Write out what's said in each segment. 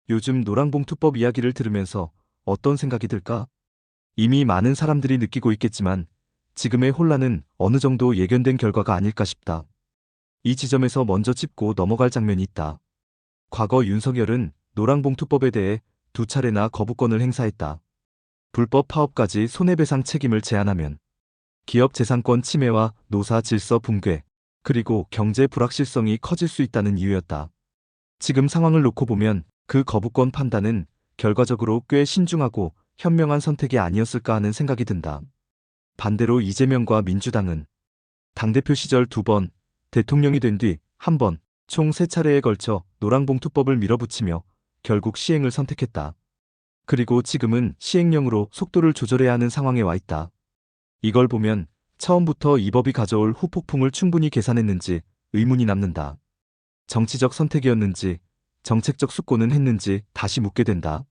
요즘 노랑봉투법 이야기를 들으면서 어떤 생각이 들까? 이미 많은 사람들이 느끼고 있겠지만 지금의 혼란은 어느 정도 예견된 결과가 아닐까 싶다. 이 지점에서 먼저 짚고 넘어갈 장면이 있다. 과거 윤석열은 노랑봉투법에 대해 두 차례나 거부권을 행사했다. 불법 파업까지 손해배상 책임을 제한하면 기업 재산권 침해와 노사 질서 붕괴, 그리고 경제 불확실성이 커질 수 있다는 이유였다. 지금 상황을 놓고 보면 그 거부권 판단은 결과적으로 꽤 신중하고 현명한 선택이 아니었을까 하는 생각이 든다. 반대로 이재명과 민주당은 당대표 시절 2번, 대통령이 된 뒤 1번, 총 3차례에 걸쳐 노랑봉투법을 밀어붙이며 결국 시행을 선택했다. 그리고 지금은 시행령으로 속도를 조절해야 하는 상황에 와 있다. 이걸 보면 처음부터 이 법이 가져올 후폭풍을 충분히 계산했는지 의문이 남는다. 정치적 선택이었는지 정책적 숙고는 했는지 다시 묻게 된다.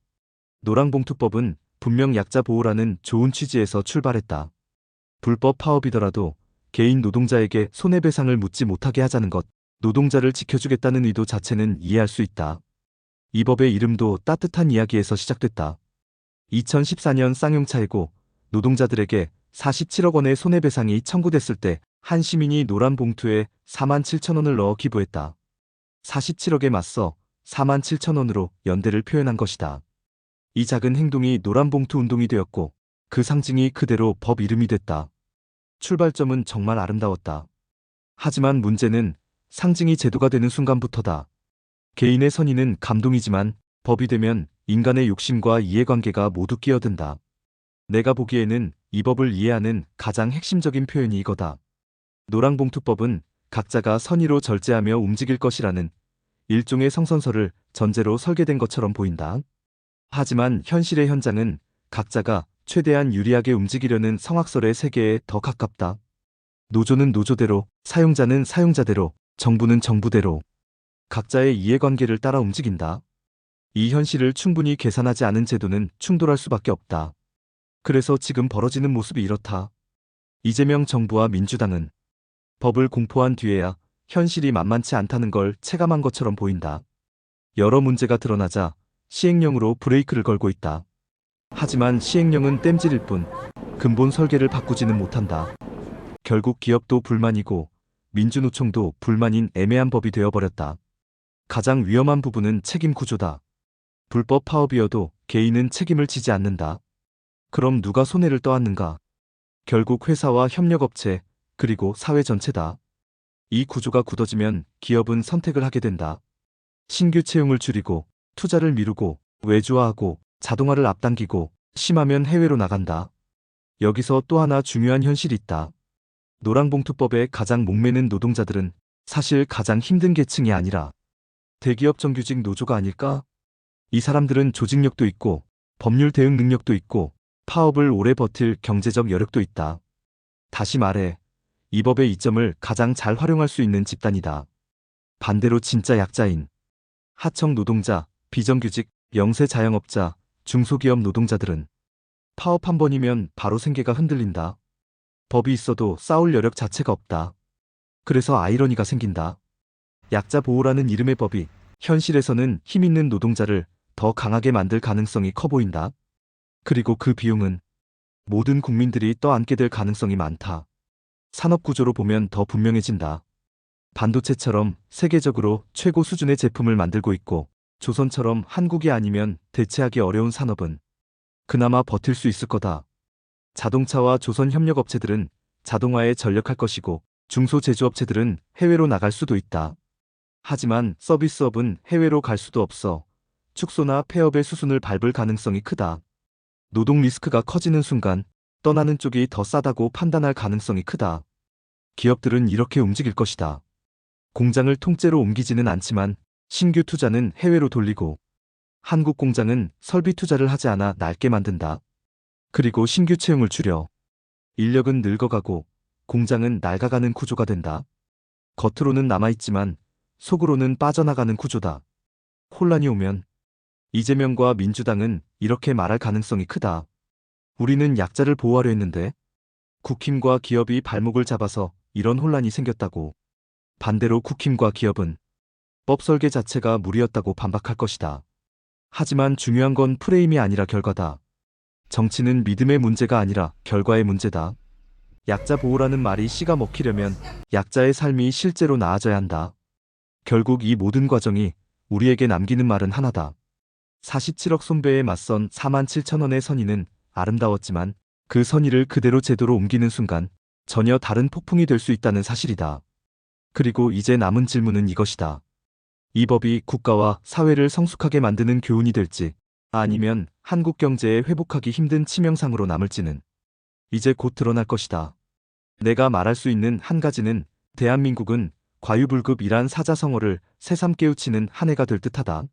노랑봉투법은 분명 약자 보호라는 좋은 취지에서 출발했다. 불법 파업이더라도 개인 노동자에게 손해배상을 묻지 못하게 하자는 것, 노동자를 지켜주겠다는 의도 자체는 이해할 수 있다. 이 법의 이름도 따뜻한 이야기에서 시작됐다. 2014년 쌍용차이고 노동자들에게 47억 원의 손해배상이 청구됐을 때 한 시민이 노란 봉투에 4만 7천 원을 넣어 기부했다. 47억에 맞서 4만 7천 원으로 연대를 표현한 것이다. 이 작은 행동이 노란봉투 운동이 되었고 그 상징이 그대로 법 이름이 됐다. 출발점은 정말 아름다웠다. 하지만 문제는 상징이 제도가 되는 순간부터다. 개인의 선의는 감동이지만 법이 되면 인간의 욕심과 이해관계가 모두 끼어든다. 내가 보기에는 이 법을 이해하는 가장 핵심적인 표현이 이거다. 노랑봉투법은 각자가 선의로 절제하며 움직일 것이라는 일종의 성선설을 전제로 설계된 것처럼 보인다. 하지만 현실의 현장은 각자가 최대한 유리하게 움직이려는 성악설의 세계에 더 가깝다. 노조는 노조대로, 사용자는 사용자대로, 정부는 정부대로 각자의 이해관계를 따라 움직인다. 이 현실을 충분히 계산하지 않은 제도는 충돌할 수밖에 없다. 그래서 지금 벌어지는 모습이 이렇다. 이재명 정부와 민주당은 법을 공포한 뒤에야 현실이 만만치 않다는 걸 체감한 것처럼 보인다. 여러 문제가 드러나자 시행령으로 브레이크를 걸고 있다. 하지만 시행령은 땜질일 뿐 근본 설계를 바꾸지는 못한다. 결국 기업도 불만이고 민주노총도 불만인 애매한 법이 되어버렸다. 가장 위험한 부분은 책임 구조다. 불법 파업이어도 개인은 책임을 지지 않는다. 그럼 누가 손해를 떠안는가? 결국 회사와 협력업체, 그리고 사회 전체다. 이 구조가 굳어지면 기업은 선택을 하게 된다. 신규 채용을 줄이고, 투자를 미루고, 외주화하고, 자동화를 앞당기고, 심하면 해외로 나간다. 여기서 또 하나 중요한 현실이 있다. 노랑봉투법에 가장 목매는 노동자들은 사실 가장 힘든 계층이 아니라 대기업 정규직 노조가 아닐까? 이 사람들은 조직력도 있고, 법률 대응 능력도 있고, 파업을 오래 버틸 경제적 여력도 있다. 다시 말해, 이 법의 이점을 가장 잘 활용할 수 있는 집단이다. 반대로 진짜 약자인 하청 노동자, 비정규직, 영세 자영업자, 중소기업 노동자들은 파업 한 번이면 바로 생계가 흔들린다. 법이 있어도 싸울 여력 자체가 없다. 그래서 아이러니가 생긴다. 약자 보호라는 이름의 법이 현실에서는 힘 있는 노동자를 더 강하게 만들 가능성이 커 보인다. 그리고 그 비용은 모든 국민들이 떠안게 될 가능성이 많다. 산업구조로 보면 더 분명해진다. 반도체처럼 세계적으로 최고 수준의 제품을 만들고 있고 조선처럼 한국이 아니면 대체하기 어려운 산업은 그나마 버틸 수 있을 거다. 자동차와 조선 협력업체들은 자동화에 전력할 것이고 중소제조업체들은 해외로 나갈 수도 있다. 하지만 서비스업은 해외로 갈 수도 없어 축소나 폐업의 수순을 밟을 가능성이 크다. 노동 리스크가 커지는 순간 떠나는 쪽이 더 싸다고 판단할 가능성이 크다. 기업들은 이렇게 움직일 것이다. 공장을 통째로 옮기지는 않지만 신규 투자는 해외로 돌리고 한국 공장은 설비 투자를 하지 않아 낡게 만든다. 그리고 신규 채용을 줄여 인력은 늙어가고 공장은 낡아가는 구조가 된다. 겉으로는 남아있지만 속으로는 빠져나가는 구조다. 혼란이 오면 이재명과 민주당은 이렇게 말할 가능성이 크다. 우리는 약자를 보호하려 했는데 국힘과 기업이 발목을 잡아서 이런 혼란이 생겼다고. 반대로 국힘과 기업은 법 설계 자체가 무리였다고 반박할 것이다. 하지만 중요한 건 프레임이 아니라 결과다. 정치는 믿음의 문제가 아니라 결과의 문제다. 약자 보호라는 말이 씨가 먹히려면 약자의 삶이 실제로 나아져야 한다. 결국 이 모든 과정이 우리에게 남기는 말은 하나다. 47억 손배에 맞선 47,000원의 선의는 아름다웠지만 그 선의를 그대로 제도로 옮기는 순간 전혀 다른 폭풍이 될 수 있다는 사실이다. 그리고 이제 남은 질문은 이것이다. 이 법이 국가와 사회를 성숙하게 만드는 교훈이 될지, 아니면 한국 경제에 회복하기 힘든 치명상으로 남을지는 이제 곧 드러날 것이다. 내가 말할 수 있는 한 가지는 대한민국은 과유불급이란 사자성어를 새삼 깨우치는 한 해가 될 듯하다.